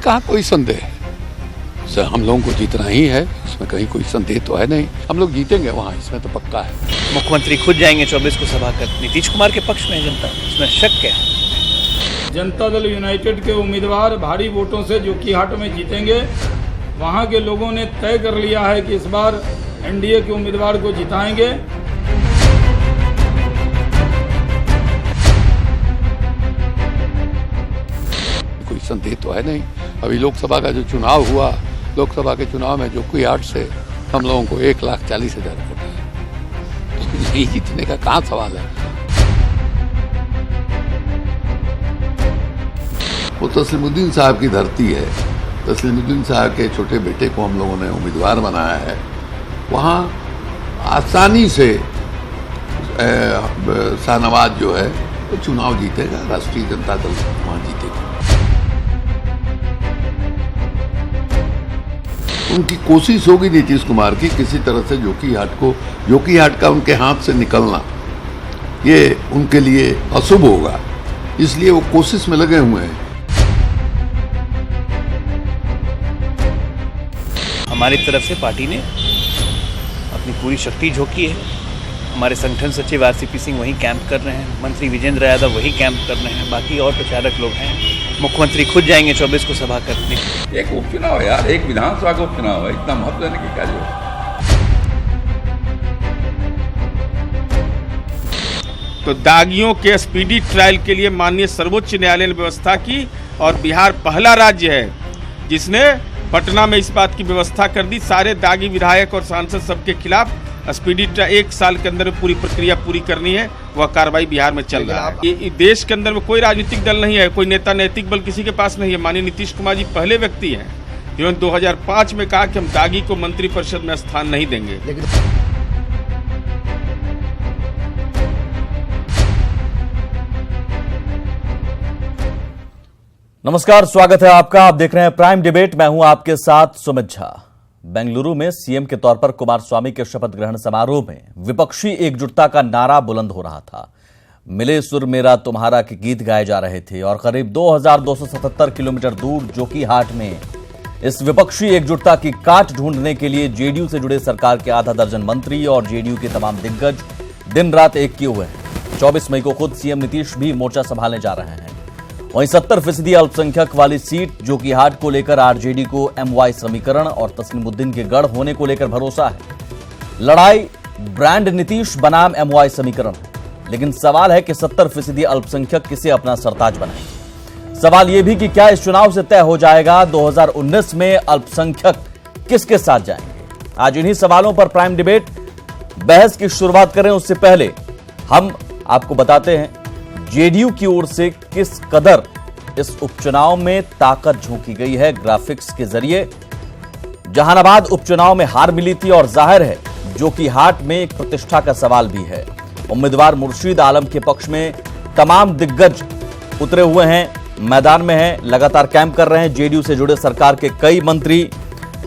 कहाँ कोई संदेह है सर, हम लोगों को जीतना ही है, इसमें कहीं कोई संदेह तो है नहीं। हम लोग जीतेंगे वहाँ, इसमें तो पक्का है। मुख्यमंत्री खुद जाएंगे 24 को सभा कर, नीतीश कुमार के पक्ष में है जनता, इसमें शक क्या है? जनता दल यूनाइटेड के उम्मीदवार भारी वोटों से जोकीहाट में जीतेंगे। वहाँ के लोगों ने तय कर लिया है कि इस बार एनडीए के उम्मीदवार को जिताएंगे। कोई संदेह तो है नहीं। अभी लोकसभा का जो चुनाव हुआ, लोकसभा के चुनाव में जोकीहाट से हम लोगों को 1,40,000 वोट है, नहीं जीतने का कहाँ सवाल है। वो तस्लीमुद्दीन साहब की धरती है। तस्लीमुद्दीन साहब के छोटे बेटे को हम लोगों ने उम्मीदवार बनाया है। वहाँ आसानी से शाहनवाज जो है वो चुनाव जीतेगा, राष्ट्रीय जनता दल वहाँ जीतेगा। उनकी कोशिश होगी नीतीश कुमार की किसी तरह से जोकीहाट का उनके हाथ से निकलना, ये उनके लिए अशुभ होगा, इसलिए वो कोशिश में लगे हुए हैं। हमारी तरफ से पार्टी ने अपनी पूरी शक्ति झोंकी है। हमारे संगठन सचिव आरसीपी सिंह वहीं कैंप कर रहे हैं, मंत्री विजेंद्र यादव वहीं कैंप कर रहे हैं, बाकी और प्रचारक लोग हैं। मुख्यमंत्री खुद जाएंगे 24 को सभा करने। एक उपचुनाव है यार, एक विधानसभा का उपचुनाव है, इतना महत्व देने की क्या जरूरत? तो दागियों के स्पीडी ट्रायल के लिए माननीय सर्वोच्च न्यायालय ने व्यवस्था की और बिहार पहला राज्य है जिसने पटना में इस बात की व्यवस्था कर दी। सारे दागी विधायक और सांसद सबके खिलाफ स्पीडी ट्रायल 1 साल के अंदर पूरी प्रक्रिया पूरी करनी है, वह कार्रवाई बिहार में चल रहा है। ये देश के अंदर में कोई राजनीतिक दल नहीं है, कोई नेता नैतिक बल किसी के पास नहीं है। माननीय नीतीश कुमार जी पहले व्यक्ति हैं जिन्होंने 2005 में कहा कि हम दागी को मंत्रिपरिषद में स्थान नहीं देंगे। नमस्कार, स्वागत है आपका। आप देख रहे हैं प्राइम डिबेट। मैं हूं आपके साथ सुमित झा। बेंगलुरु में सीएम के तौर पर कुमारस्वामी के शपथ ग्रहण समारोह में विपक्षी एकजुटता का नारा बुलंद हो रहा था। मिले सुर मेरा तुम्हारा के गीत गाए जा रहे थे और करीब 2277 किलोमीटर दूर जोकीहाट में इस विपक्षी एकजुटता की काट ढूंढने के लिए जेडीयू से जुड़े सरकार के आधा दर्जन मंत्री और जेडीयू के तमाम दिग्गज दिन रात एक किए हुए हैं। 24 मई को खुद सीएम नीतीश भी मोर्चा संभालने जा रहे हैं। वहीं 70% अल्पसंख्यक वाली सीट जोकीहाट को लेकर आरजेडी को एमवाई समीकरण और तस्लीमुद्दीन के गढ़ होने को लेकर भरोसा है। लड़ाई ब्रांड नीतीश बनाम एमवाई समीकरण, लेकिन सवाल है कि 70% अल्पसंख्यक किसे अपना सरताज बनाएंगे। सवाल यह भी कि क्या इस चुनाव से तय हो जाएगा 2019 में अल्पसंख्यक किसके साथ जाएंगे। आज इन्हीं सवालों पर प्राइम डिबेट बहस की शुरुआत करें उससे पहले हम आपको बताते हैं जेडीयू की ओर से किस कदर इस उपचुनाव में ताकत झोंकी गई है। ग्राफिक्स के जरिए जहानाबाद उपचुनाव में हार मिली थी और जाहिर है जोकीहाट में एक प्रतिष्ठा का सवाल भी है। उम्मीदवार मुर्शीद आलम के पक्ष में तमाम दिग्गज उतरे हुए हैं, मैदान में हैं, लगातार कैंप कर रहे हैं। जेडीयू से जुड़े सरकार के कई मंत्री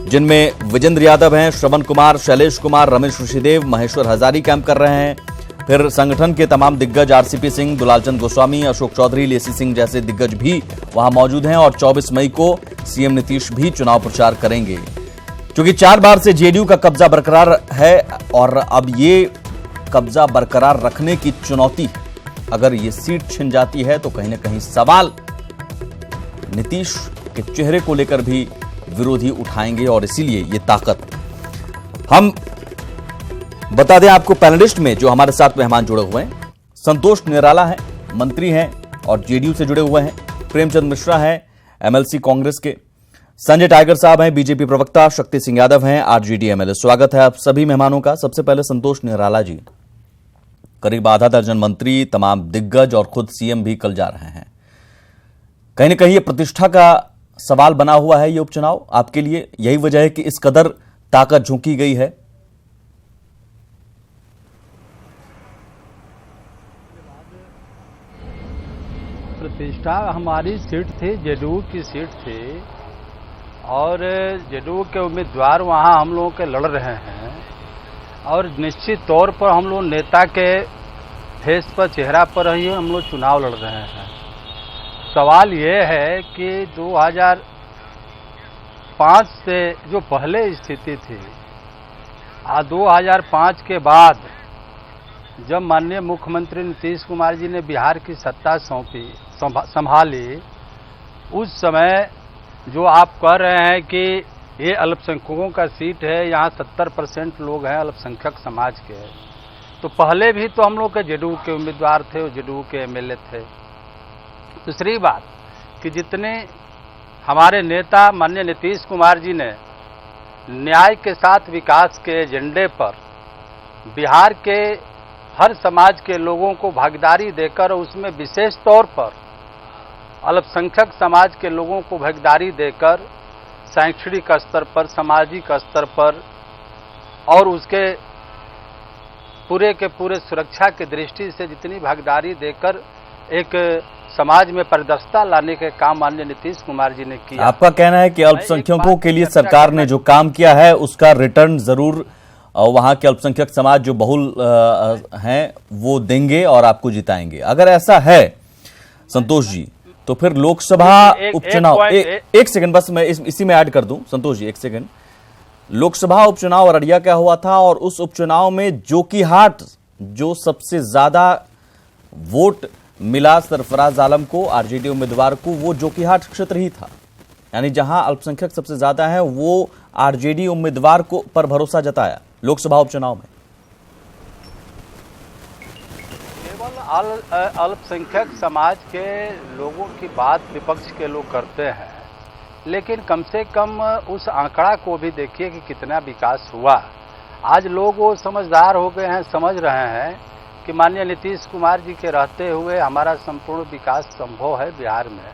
जिनमें विजेंद्र यादव हैं, श्रवण कुमार, शैलेश कुमार, रमेश ऋषिदेव, महेश्वर हजारी कैंप कर रहे हैं। फिर संगठन के तमाम दिग्गज आरसीपी सिंह, दुलालचंद गोस्वामी, अशोक चौधरी, लेसी सिंह जैसे दिग्गज भी वहां मौजूद हैं। और 24 मई को सीएम नीतीश भी चुनाव प्रचार करेंगे। क्योंकि 4 बार से जेडीयू का कब्जा बरकरार है और अब ये कब्जा बरकरार रखने की चुनौती, अगर ये सीट छिन जाती है तो कहीं ना कहीं सवाल नीतीश के चेहरे को लेकर भी विरोधी उठाएंगे और इसीलिए ये ताकत। हम बता दें आपको पैनलिस्ट में जो हमारे साथ मेहमान जुड़े हुए हैं, संतोष निराला हैं, मंत्री हैं और जेडीयू से जुड़े हुए हैं। प्रेमचंद मिश्रा हैं, एमएलसी कांग्रेस के। संजय टाइगर साहब हैं, बीजेपी प्रवक्ता। शक्ति सिंह यादव हैं, आरजेडी एमएलए। स्वागत है आप सभी मेहमानों का। सबसे पहले संतोष निराला जी, करीब आधा दर्जन मंत्री, तमाम दिग्गज और खुद सीएम भी कल जा रहे हैं। कहीं ना कहीं ये प्रतिष्ठा का सवाल बना हुआ है ये उपचुनाव आपके लिए, यही वजह है कि इस कदर ताकत झोंकी गई है। प्रतिष्ठा हमारी सीट थी, जेडीयू की सीट थी और जेडीयू के उम्मीदवार वहां हम लोगों के लड़ रहे हैं और निश्चित तौर पर हम लोग नेता के फेस पर, चेहरा पर ही हम लोग चुनाव लड़ रहे हैं। सवाल ये है कि 2005 से जो पहले स्थिति थी, 2005 के बाद जब माननीय मुख्यमंत्री नीतीश कुमार जी ने बिहार की सत्ता संभाली, उस समय जो आप कह रहे हैं कि ये अल्पसंख्यकों का सीट है, यहाँ 70% लोग हैं अल्पसंख्यक समाज के, तो पहले भी तो हम लोग के जेडीयू के उम्मीदवार थे और जेडीयू के एमएलए थे। दूसरी बात कि जितने हमारे नेता माननीय नीतीश कुमार जी ने न्याय के साथ विकास के एजेंडे पर बिहार के हर समाज के लोगों को भागीदारी देकर, उसमें विशेष तौर पर अल्पसंख्यक समाज के लोगों को भागीदारी देकर शैक्षणिक स्तर पर, सामाजिक स्तर पर और उसके पूरे के पूरे सुरक्षा की दृष्टि से जितनी भागीदारी देकर एक समाज में पारदर्शिता लाने के काम माननीय नीतीश कुमार जी ने किया। आपका कहना है कि अल्पसंख्यकों के लिए सरकार ने जो काम किया है उसका रिटर्न जरूर वहां के अल्पसंख्यक समाज जो बहुल हैं वो देंगे और आपको जिताएंगे। अगर ऐसा है संतोष जी, तो फिर लोकसभा उपचुनाव एक सेकंड बस मैं इसी में ऐड कर दूं संतोष जी, एक सेकंड। लोकसभा उपचुनाव अररिया का हुआ था और उस उपचुनाव में जोकीहाट जो सबसे ज्यादा वोट मिला सरफराज आलम को, आरजेडी उम्मीदवार को, वो जोकीहाट क्षेत्र ही था। यानी जहां अल्पसंख्यक सबसे ज्यादा है वो आरजेडी उम्मीदवार को पर भरोसा जताया लोकसभा उपचुनाव में। केवल अल्पसंख्यक समाज के लोगों की बात विपक्ष के लोग करते हैं, लेकिन कम से कम उस आंकड़ा को भी देखिए कि कितना विकास हुआ। आज लोग वो समझदार हो गए हैं, समझ रहे हैं कि माननीय नीतीश कुमार जी के रहते हुए हमारा संपूर्ण विकास संभव है बिहार में।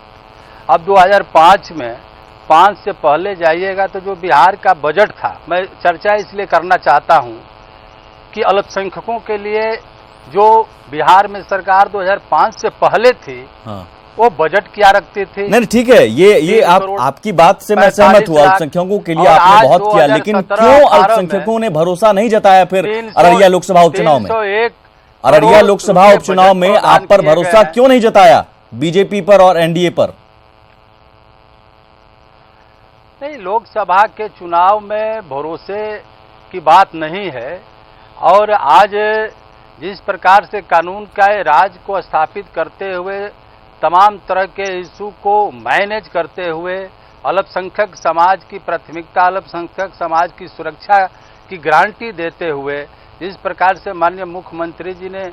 अब 2005 में 5 से पहले जाइएगा तो जो बिहार का बजट था, मैं चर्चा इसलिए करना चाहता हूं कि अल्पसंख्यकों के लिए जो बिहार में सरकार 2005 से पहले थी, हाँ। वो बजट क्या रखती थी? नहीं ठीक है, ये आपकी बात से मैं सहमत हुआ, अल्पसंख्यकों के लिए आपने बहुत किया, लेकिन क्यों अल्पसंख्यकों ने भरोसा नहीं जताया फिर अररिया लोकसभा उपचुनाव में? अररिया लोकसभा उपचुनाव में आप पर भरोसा क्यों नहीं जताया बीजेपी पर और एनडीए पर? नहीं, लोकसभा के चुनाव में भरोसे की बात नहीं है। और आज जिस प्रकार से कानून का राज को स्थापित करते हुए, तमाम तरह के इशू को मैनेज करते हुए, अल्पसंख्यक समाज की प्राथमिकता, अल्पसंख्यक समाज की सुरक्षा की गारंटी देते हुए जिस प्रकार से माननीय मुख्यमंत्री जी ने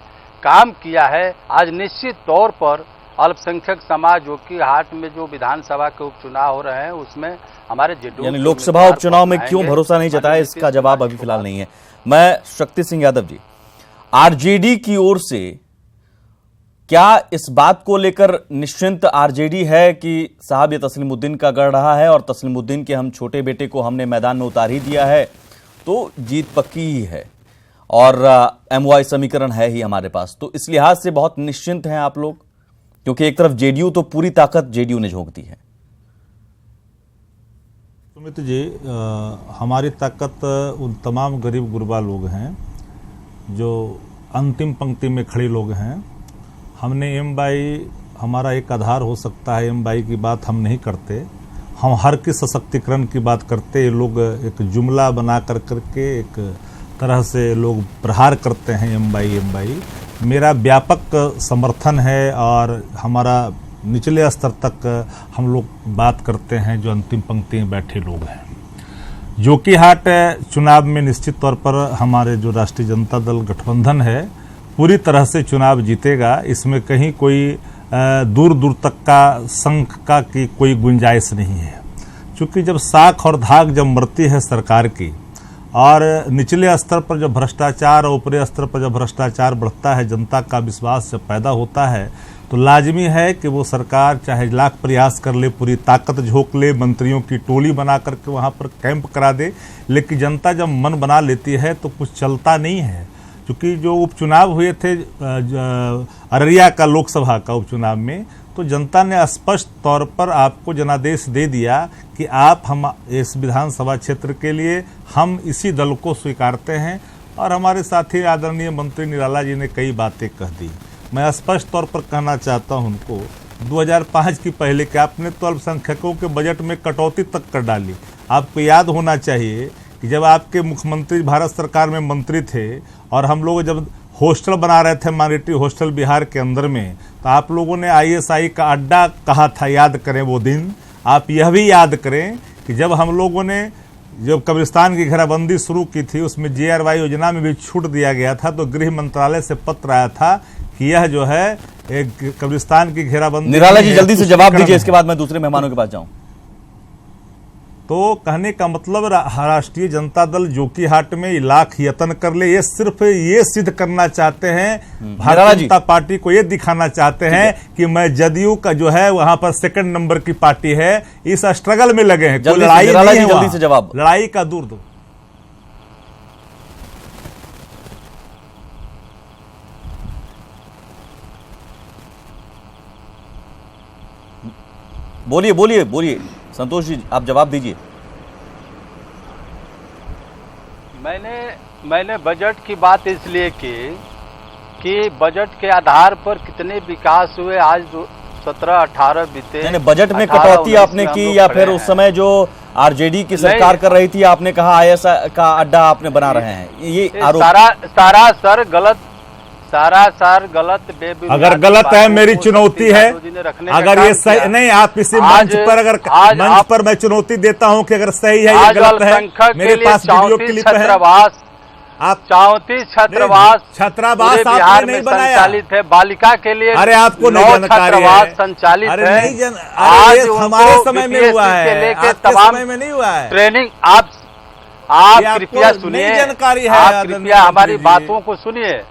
काम किया है, आज निश्चित तौर पर अल्पसंख्यक समाज जोकीहाट में जो विधानसभा के उपचुनाव हो रहे हैं उसमें हमारे जेडीयू, यानी लोकसभा उपचुनाव में क्यों भरोसा नहीं जताया, इसका जवाब अभी फिलहाल नहीं है। मैं शक्ति सिंह यादव जी, आरजेडी की ओर से क्या इस बात को लेकर निश्चिंत आरजेडी है कि साहब ये तस्लीमुद्दीन का गढ़ रहा है और तस्लीमुद्दीन के हम छोटे बेटे को हमने मैदान में उतार ही दिया है तो जीत पक्की ही है और एमवाई समीकरण है ही हमारे पास, तो इस लिहाज से बहुत निश्चिंत हैं आप लोग? क्योंकि एक तरफ जेडीयू तो पूरी ताकत जेडीयू ने झोंक दी है। सुमित जी, हमारी ताकत उन तमाम गरीब गुरबा लोग हैं जो अंतिम पंक्ति में खड़े लोग हैं। हमने एमवाई हमारा एक आधार हो सकता है, एमवाई की बात हम नहीं करते, हम हर के सशक्तिकरण की बात करते। ये लोग एक जुमला बना करके एक तरह से लोग प्रहार करते हैं एमवाई। मेरा व्यापक समर्थन है और हमारा निचले स्तर तक हम लोग बात करते हैं जो अंतिम पंक्ति में बैठे लोग हैं। जोकीहाट चुनाव में निश्चित तौर पर हमारे जो राष्ट्रीय जनता दल गठबंधन है पूरी तरह से चुनाव जीतेगा, इसमें कहीं कोई दूर दूर तक का शंका की कोई गुंजाइश नहीं है। क्योंकि जब साख और धाक जब मरती है सरकार की और निचले स्तर पर जब भ्रष्टाचार और ऊपरी स्तर पर जब भ्रष्टाचार बढ़ता है, जनता का विश्वास जब पैदा होता है तो लाजमी है कि वो सरकार चाहे लाख प्रयास कर ले, पूरी ताकत झोंक ले, मंत्रियों की टोली बना करके वहाँ पर कैंप करा दे, लेकिन जनता जब मन बना लेती है तो कुछ चलता नहीं है। क्योंकि जो उपचुनाव हुए थे अररिया का लोकसभा का उपचुनाव में, तो जनता ने स्पष्ट तौर पर आपको जनादेश दे दिया कि आप हम इस विधानसभा क्षेत्र के लिए हम इसी दल को स्वीकारते हैं। और हमारे साथी आदरणीय मंत्री निराला जी ने कई बातें कह दी। मैं स्पष्ट तौर पर कहना चाहता हूं उनको, 2005 की पहले के आपने तो अल्पसंख्यकों के बजट में कटौती तक कर डाली। आपको याद होना चाहिए कि जब आपके मुख्यमंत्री भारत सरकार में मंत्री थे और हम लोग जब हॉस्टल बना रहे थे माइनॉरिटी हॉस्टल बिहार के अंदर में, तो आप लोगों ने ISI का अड्डा कहा था, याद करें वो दिन। आप यह भी याद करें कि जब हम लोगों ने जब कब्रिस्तान की घेराबंदी शुरू की थी, उसमें JRY योजना में भी छूट दिया गया था, तो गृह मंत्रालय से पत्र आया था कि यह जो है एक कब्रिस्तान की घेराबंदी। निराला जी जल्दी से जवाब दीजिए, इसके बाद मैं दूसरे मेहमानों के पास जाऊं। तो कहने का मतलब राष्ट्रीय जनता दल जोकीहाट में लाख यत्न कर ले, ये सिर्फ ये सिद्ध करना चाहते हैं, भारतीय जनता पार्टी को ये दिखाना चाहते हैं कि मैं जदयू का जो है वहां पर सेकंड नंबर की पार्टी है। इस स्ट्रगल में लगे हैं, कोई लड़ाई नहीं है, जल्दी से जवाब, लड़ाई का दूर दो। बोलिए बोलिए बोलिए संतोष जी, आप जवाब दीजिए। मैंने बजट की बात इसलिए की कि बजट के आधार पर कितने विकास हुए, आज 17-18 बीते। नहीं, बजट में कटौती आपने की या फिर उस समय जो RJD की सरकार कर रही थी आपने कहा ISI का अड्डा आपने बना रहे हैं, ये आरोप सारा गलत अगर गलत है मेरी चुनौती है, अगर ये सही नहीं, आप इसी मंच पर अगर मंच पर मैं चुनौती देता हूं कि अगर सही है ये गलत है, मेरे पास वीडियो क्लिप है। आप 34 छात्रावास आपने नहीं बनाया, संचालित है बालिका के लिए। अरे आपको नहीं जानकारी है, संचालित अरे है, नहीं आज हमारे समय में हुआ है, आपके समय में नहीं हुआ है। ट्रेनिंग आप कृपया सुनिए, जानकारी है, आप कृपया हमारी बातों को सुनिए।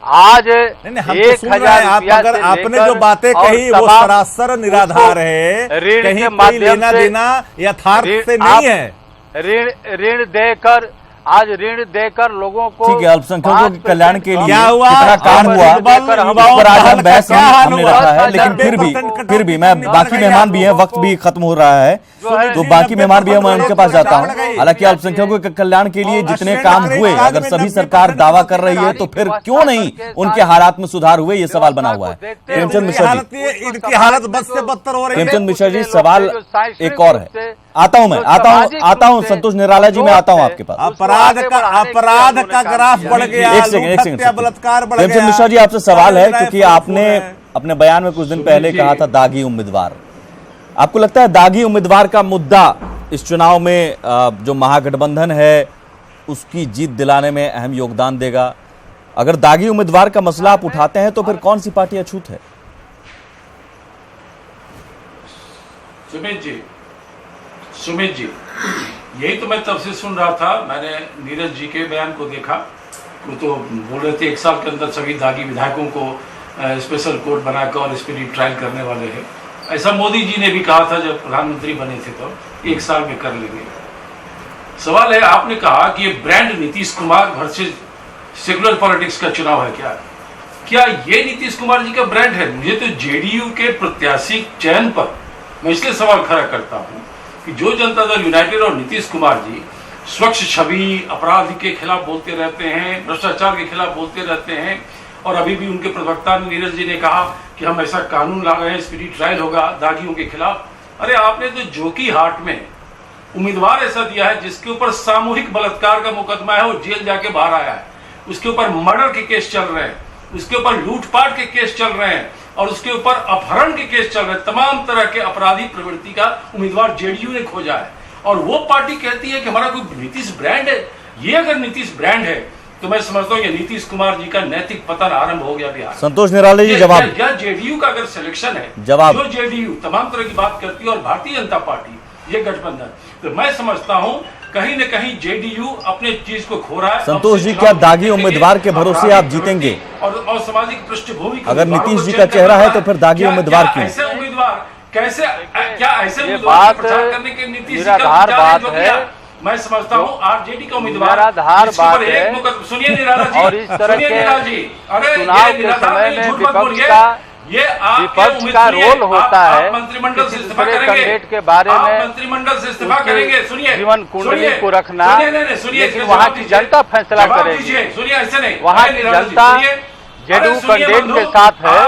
आज 1000 आप अगर आपने जो बातें कही वो सरासर निराधार है, कहीं कोई लेना देना यथार्थ से नहीं है। ऋण देकर लोगों को, ठीक है, अल्पसंख्यकों के कल्याण के लिए क्या हुआ, कितना काम हुआ पर आज हम बहस हमने रखा है, लेकिन फिर भी मैं बाकी मेहमान भी हैं, वक्त भी खत्म हो रहा है, तो बाकी मेहमान भी है, मैं उनके पास जाता हूं। हालांकि अल्पसंख्यकों के कल्याण के लिए जितने काम हुए, अगर सभी सरकार दावा कर रही है तो फिर क्यों नहीं उनके हालात में सुधार हुए, ये सवाल बना हुआ है। प्रेमचंद मिश्रा जी, इनकी हालत बद से बदतर हो रही है। प्रेमचंद मिश्रा जी, सवाल एक और है, आता हूं संतोष निराला जी, मैं आता हूं आपके पास। अपराध का ग्राफ बढ़ गया, एक सेकंड बलात्कार बढ़ गया। मिश्रा जी, आपसे सवाल है, क्योंकि आपने अपने बयान में कुछ दिन पहले कहा था दागी उम्मीदवार, आपको लगता है दागी उम्मीदवार का मुद्दा इस चुनाव में जो महागठबंधन है उसकी जीत दिलाने में अहम योगदान देगा? अगर दागी उम्मीदवार का मसला आप उठाते हैं तो फिर कौन सी पार्टी अछूत है? सुमित जी, यही तो मैं तब से सुन रहा था। मैंने नीरज जी के बयान को देखा, वो तो बोल रहे थे 1 साल के अंदर सभी दागी विधायकों को स्पेशल कोर्ट बनाकर और स्पीडी ट्रायल करने वाले हैं। ऐसा मोदी जी ने भी कहा था जब प्रधानमंत्री बने थे, तो 1 साल में कर लेंगे। सवाल है, आपने कहा कि ये brand Nitish Kumar versus secular politics का चुनाव है। क्या ये नीतीश कुमार जी का ब्रांड है? मुझे तो JDU के प्रत्याशी चयन पर मैं इसलिए सवाल खड़ा करता हूं कि जो जनता दल यूनाइटेड और नीतीश कुमार जी स्वच्छ छवि, अपराध के खिलाफ बोलते रहते हैं, भ्रष्टाचार के खिलाफ बोलते रहते हैं, और अभी भी उनके प्रवक्ता नीरज जी ने कहा कि हम ऐसा कानून ला रहे हैं, स्पीडी ट्रायल होगा दागियों के खिलाफ। अरे आपने तो जोकीहाट में उम्मीदवार ऐसा दिया है जिसके ऊपर सामूहिक बलात्कार का मुकदमा है, वो जेल जाके बाहर आया है, उसके ऊपर मर्डर के केस चल रहे हैं, उसके ऊपर लूटपाट के केस चल रहे हैं, और उसके ऊपर अपहरण के केस चल रहे हैं। तमाम तरह के अपराधी प्रवृत्ति का उम्मीदवार JDU ने खोजा है, और वो पार्टी कहती है कि हमारा कोई नीतीश ब्रांड है। ये अगर नीतीश ब्रांड है तो मैं समझता हूँ कि नीतीश कुमार जी का नैतिक पतन आरंभ हो गया बिहार। संतोष निराला जी, जवाब। या JDU का अगर सिलेक्शन है, जवाब, जो JDU तमाम तरह की बात करती है और भारतीय जनता पार्टी ये गठबंधन, तो मैं समझता हूँ कहीं न कहीं JDU अपने चीज को खो रहा है। संतोष जी, क्या दागी उम्मीदवार के भरोसे आप जीतेंगे? और सामाजिक पृष्ठभूमि अगर नीतीश जी का चेहरा है तो फिर दागी उम्मीदवार क्यों? ऐसे उम्मीदवार कैसे, क्या ऐसे उम्मीदवार प्रचार करने के नीतीश जी का विचार है? मैं समझता हूँ RJD का उम्मीदवार सुनिए निराला जी, और इस तरह के चुनाव के समय में विपक्ष का ये विपक्ष का रोल होता है। मंत्रिमंडल से इस्तीफा करेंगे के बारे में, मंत्रिमंडल से इस्तीफा करेंगे। सुनिए, जीवन कुंडली को रखना, लेकिन वहाँ की जनता फैसला करेगी। सुनिए, ऐसे नहीं, वहाँ की जनता JDU कैंडिडेट के साथ है,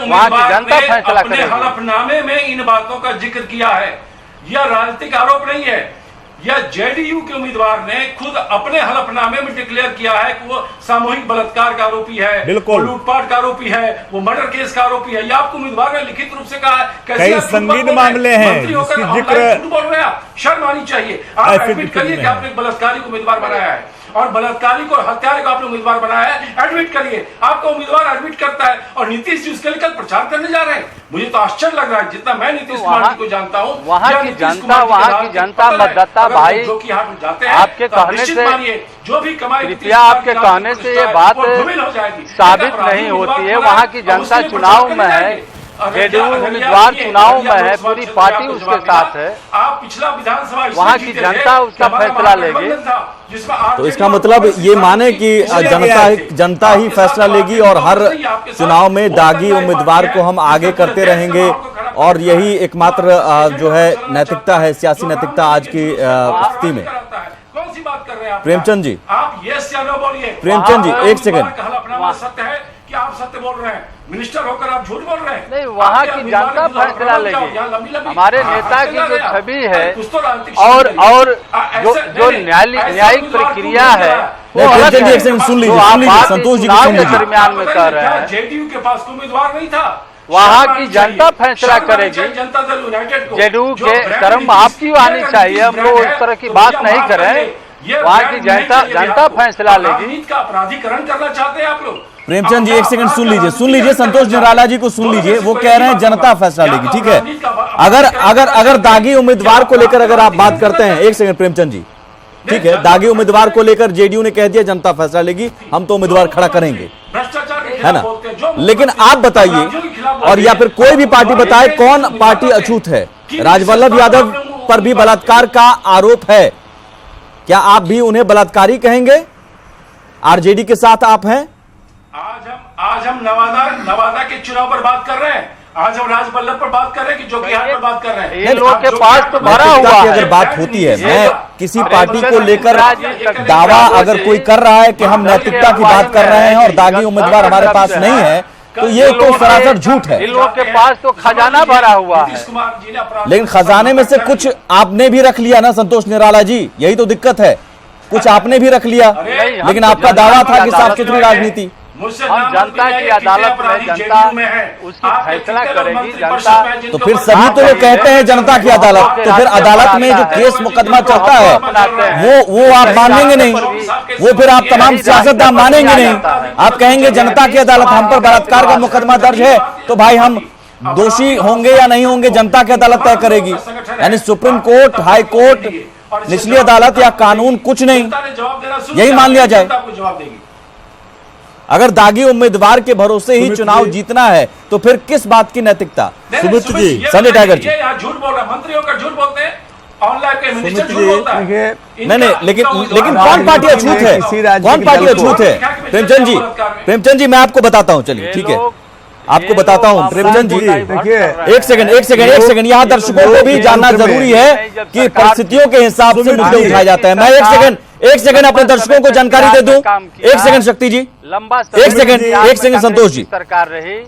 वहाँ की जनता फैसला करेगी। हलफनामे में इन बातों का जिक्र किया है, यह राजनीतिक आरोप नहीं है। या जेडीयू के उम्मीदवार ने खुद अपने हलफनामे में डिक्लेयर किया है कि वो सामूहिक बलात्कार का आरोपी है, बिल्कुल, वो लूटपाट का आरोपी है, वो मर्डर केस का आरोपी है। ये आपको उम्मीदवार ने लिखित रूप से कहा है। कई संगीन मामले हैं जिसकी जिक्र बोल रहे हैं आप, शर्म आनी चाहिए। आप एडमिट करिए कि आपने एक बलात्कारी को उम्मीदवार बनाया है और बलात्कारी को, हत्यारे को आपने उम्मीदवार बनाया है। एडमिट करिए। आपका उम्मीदवार एडमिट करता है और नीतीश जी उसके लिए कल प्रचार करने जा रहे हैं। मुझे तो आश्चर्य लग रहा है, जितना मैं नीतीश कुमार जी को जानता हूँ, वहाँ की जनता मतदाता भाई आपके कहने से, जो भी कमाई, कृपया आपके कहने से ये बात साबित नहीं होती है। वहाँ की जनता चुनाव में है, जेडीयू उम्मीदवार चुनाव में है, पूरी पार्टी उसके साथ है। आप पिछला विधानसभा वहाँ की जनता उसका फैसला लेगी। तो इसका मतलब ये माने कि जनता ही फैसला लेगी और हर चुनाव में दागी उम्मीदवार को हम आगे करते रहेंगे और यही एकमात्र जो है नैतिकता है, सियासी नैतिकता आज की स्थिति में। कौन सी बात कर रहे हैं प्रेमचंद जी, आप यस या नो बोलिए। प्रेमचंद जी एक सेकंड, सत्य है कि आप सत्य बोल रहे हैं? मिनिस्टर होकर आप झूठ बोल रहे हैं? नहीं, वहाँ की जनता फैसला लेगी। हमारे नेता की जो छवि है और जो न्यायिक प्रक्रिया है वो अलग है। सुन लीजिए संतोष जी के दरमियान में कर रहे हैं। जेडीयू के पास उम्मीदवार नहीं था, वहाँ की जनता फैसला करेगी। जनता दल यूनाइटेड को जेडीयू के कर्म आपकी आनी चाहिए, हम लोग इस तरह की बात नहीं करें। वहाँ की जनता फैसला लेगी। का अपराधीकरण करना चाहते हैं आप लोग। प्रेमचंद जी एक सेकंड सुन लीजिए संतोष निराला जी को सुन लीजिए। वो कह रहे हैं जनता फैसला लेगी, ठीक है। अगर दागी उम्मीदवार को लेकर अगर आप बात करते हैं, एक सेकंड प्रेमचंद जी, ठीक है, दागी उम्मीदवार को लेकर जेडीयू ने कह दिया जनता फैसला लेगी, हम तो उम्मीदवार खड़ा करेंगे, है ना। लेकिन आप बताइए और या फिर कोई भी पार्टी बताए कौन पार्टी अछूत है। राजवल्लभ यादव पर भी बलात्कार का आरोप है, क्या आप भी उन्हें बलात्कारी कहेंगे? आरजेडी के साथ आप हैं। आज हम नवादा के चुनाव पर बात कर रहे हैं। आज हम राजवल्लभ पर बात कर रहे हैं कि जोकीहाट पर बात कर रहे हैं। ये लोग के पास तो भरा हुआ है। अगर बात होती है, मैं किसी पार्टी को लेकर दावा अगर कोई कर रहा है कि हम नैतिकता की बात कर रहे हैं और दागी उम्मीदवार हमारे पास नहीं है, तो ये तो सरासर झूठ है। इन लोग के पास तो खजाना भरा हुआ है। लेकिन खजाने में से कुछ आपने भी रख लिया ना संतोष निराला जी, यही तो दिक्कत है। कुछ आपने भी रख लिया, लेकिन आपका दावा था कि साफ सुथरी राजनीति। हम जनता की अदालत में जनता उसकी फैसला करेगी। जनता तो फिर सभी तो लोग कहते हैं जनता की अदालत, तो फिर अदालत में जो केस मुकदमा चलता है वो आप मानेंगे नहीं, वो फिर आप तमाम सियासतदान मानेंगे नहीं। आप कहेंगे जनता की अदालत, हम पर बलात्कार का मुकदमा दर्ज है तो भाई हम दोषी होंगे या नहीं होंगे जनता की अदालत तय करेगी। यानी सुप्रीम कोर्ट, हाई कोर्ट, निचली अदालत या कानून कुछ नहीं, यही मान लिया जाए। अगर दागी उम्मीदवार के भरोसे ही चुनाव जीतना है तो फिर किस बात की नैतिकता? सुमित जी, संजय टाइगर जी, झूठ बोल रहे हैं, मंत्री होकर झूठ बोलते हैं, ऑनलाइन के मिनिस्टर झूठ बोलता है। नहीं, लेकिन कौन पार्टी अछूत है? कौन पार्टी अछूत है? प्रेमचंद जी मैं आपको बताता हूँ, चलिए ठीक है, आपको बताता हूँ प्रेमचंद जी। देखिए एक सेकंड, यहाँ दर्शकों को भी जानना जरूरी है कि परिस्थितियों के हिसाब से मुद्दे उठाए जाते हैं। मैं एक सेकंड अपने दर्शकों को जानकारी दे दूं। एक सेकंड शक्ति जी, एक सेकंड संतोष जी।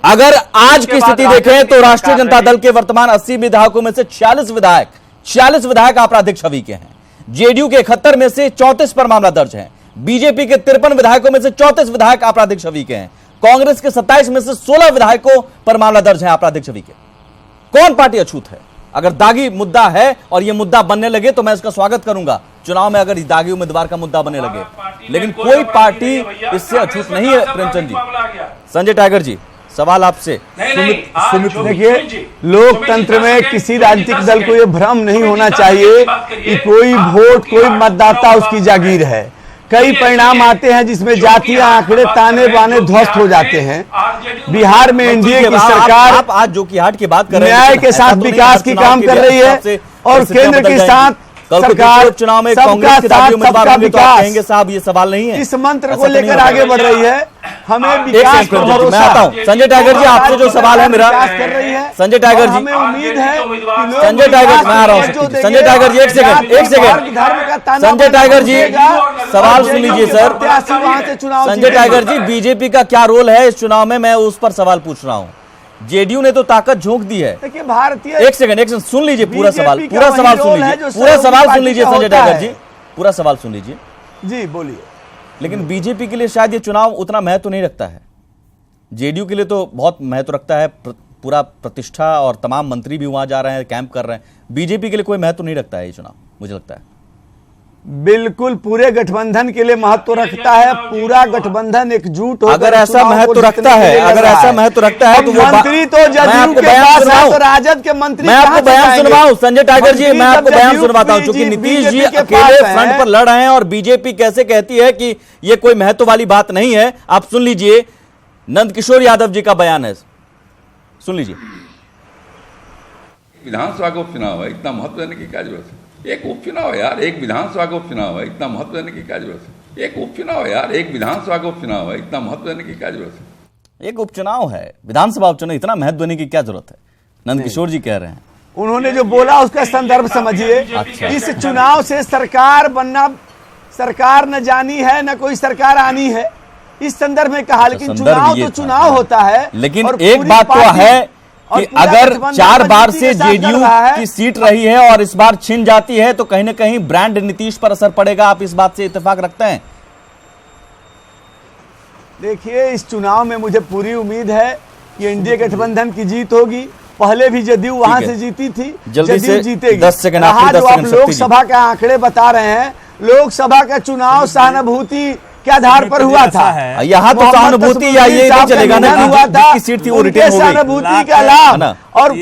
अगर आज की स्थिति देखें तो राष्ट्रीय जनता दल के वर्तमान 80 विधायकों में से 46 विधायक आपराधिक छवि के हैं। जेडीयू के 71 में से 34 पर मामला दर्ज है। बीजेपी के 53 विधायकों में से 34 विधायक आपराधिक छवि के हैं। कांग्रेस के 27 में से 16 विधायकों पर मामला दर्ज है आपराधिक छवि के। कौन पार्टी अछूत है? अगर दागी मुद्दा है और यह मुद्दा बनने लगे तो मैं इसका स्वागत करूंगा चुनाव में, अगर दागी उम्मीदवार का मुद्दा बनने लगे, लेकिन कोई पार्टी इससे अछूत नहीं है। प्रेमचंद जी, संजय टाइगर जी, सवाल आपसे। सुमित देखिए, लोकतंत्र में किसी राजनीतिक दल को यह भ्रम नहीं होना चाहिए कि कोई वोट, कोई मतदाता उसकी जागीर है। कई परिणाम आते हैं जिसमें जातीय आंकड़े ताने बाने ध्वस्त हो जाते हैं। बिहार में एनडीए की सरकार आप आज जोकीहाट की बात कर रहे हैं, न्याय के साथ विकास की काम कर रही है और केंद्र के साथ सरकार चुनाव में कांग्रेस के दागी उम्मीदवार होंगे तो आप कहेंगे साहब ये सवाल नहीं है। इस मंत्र को लेकर आगे बढ़ रही है। हमें विकास पर भरोसा। मैं आता हूं संजय टाइगर जी, आपसे जो सवाल है मेरा, कर रही है संजय टाइगर जी, हमें उम्मीद है संजय टाइगर, मैं आ रहा हूं संजय टाइगर जी, एक सेकंड संजय टाइगर जी, सवाल सुन लीजिए सर। संजय टाइगर जी, बीजेपी का क्या रोल है इस चुनाव में, मैं उस पर सवाल पूछ रहा हूं। जेडीयू ने तो ताकत झोंक दी है। देखिए भारतीय, एक सेकंड सुन लीजिए पूरा सवाल, बीजेपी पूरा का सवाल वही सुन रोल है लीजिए, जो पूरा सहयोगी सवाल सुन पार्टी लीजिए का संजय होता टाइगर है। जी, पूरा सवाल सुन लीजिए। जी बोलिए। लेकिन बीजेपी के लिए शायद ये चुनाव उतना महत्व नहीं रखता है, जेडीयू के लिए तो बहुत महत्व रखता है, पूरा प्रतिष्ठा और तमाम मंत्री भी वहां जा रहे हैं, कैंप कर रहे हैं। बीजेपी के लिए कोई महत्व नहीं रखता है ये चुनाव, मुझे लगता है। बिल्कुल पूरे गठबंधन के लिए महत्व रखता है, पूरा गठबंधन एकजुट होकर अगर ऐसा महत्व रखता है, अगर ऐसा महत्व रखता है तो मंत्री तो जदयू के पास है, तो राजद के मंत्री मैं आपको बयान सुनवाऊं संजय टाइगर जी, मैं आपको बयान सुनवाता हूं, क्योंकि नीतीश जी अकेले फ्रंट पर लड़ रहे हैं और बीजेपी कैसे कहती है कि ये कोई महत्व वाली बात नहीं है। आप सुन लीजिए, नंदकिशोर यादव जी का बयान है, सुन लीजिए। विधानसभा का उपचुनाव है, इतना महत्व देने की क्या जरूरत है? एक उपचुनाव है यार, एक विधानसभा का उपचुनाव है, इतना महत्व देने की क्या जरूरत है? एक उपचुनाव है यार, एक विधानसभा का उपचुनाव है, इतना महत्व देने की क्या जरूरत है? एक उपचुनाव है, विधानसभा उपचुनाव, इतना महत्व देने की क्या जरूरत है? नंदकिशोर जी कह रहे हैं। उन्होंने जो बोला उसका संदर्भ समझिए। इस चुनाव से सरकार बनना, सरकार न जानी है न कोई सरकार आनी है, इस संदर्भ में कहा। लेकिन चुनाव तो चुनाव होता है। लेकिन एक बात तो है कि अगर 4 बार से जेडीयू की सीट रही है और इस बार छिन जाती है तो कहीं ना कहीं ब्रांड नीतीश पर असर पड़ेगा। आप इस बात से इत्तेफाक रखते हैं? देखिए, इस चुनाव में मुझे पूरी उम्मीद है कि एनडीए गठबंधन की जीत होगी। पहले भी जदयू वहां से जीती थी, जदयू जीतेगी। 10 सेकंड जो आप लोकसभा के आंकड़े बता रहे हैं, लोकसभा का चुनाव सहानुभूति के आधार पर हुआ था। यहाँ तो सहानुभूति या ये नहीं चलेगा ना, हुआ था की सीट थी वो रिटेन हो गई। सहानुभूति का लाभ और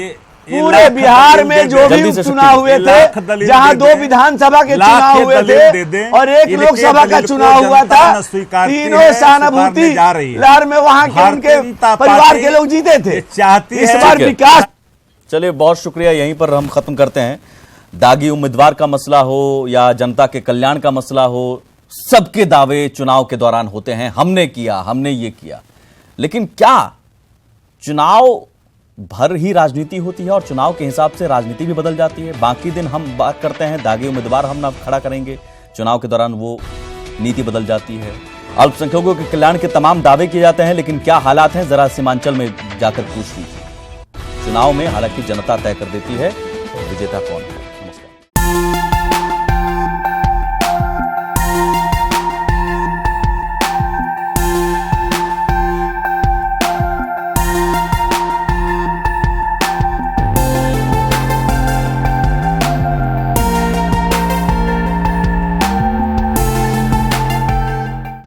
पूरे बिहार में जो भी चुनाव हुए थे, जहां 2 विधानसभा के चुनाव हुए थे और 1 लोकसभा का चुनाव हुआ था, तीनों सहानुभूति लहर में वहां के उनके परिवार के लोग जीते थे। इस बार विकास। चलिए, बहुत शुक्रिया, यहीं पर हम खत्म करते हैं। दागी उम्मीदवार का मसला हो या जनता के कल्याण का मसला हो, सबके दावे चुनाव के दौरान होते हैं, हमने किया, हमने ये किया। लेकिन क्या चुनाव भर ही राजनीति होती है और चुनाव के हिसाब से राजनीति भी बदल जाती है? बाकी दिन हम बात करते हैं दागी उम्मीदवार हम ना खड़ा करेंगे, चुनाव के दौरान वो नीति बदल जाती है। अल्पसंख्यकों के कल्याण के तमाम दावे किए जाते हैं, लेकिन क्या हालात हैं जरा सीमांचल में जाकर पूछ लीजिए। चुनाव में हालांकि जनता तय कर देती है विजेता कौन है।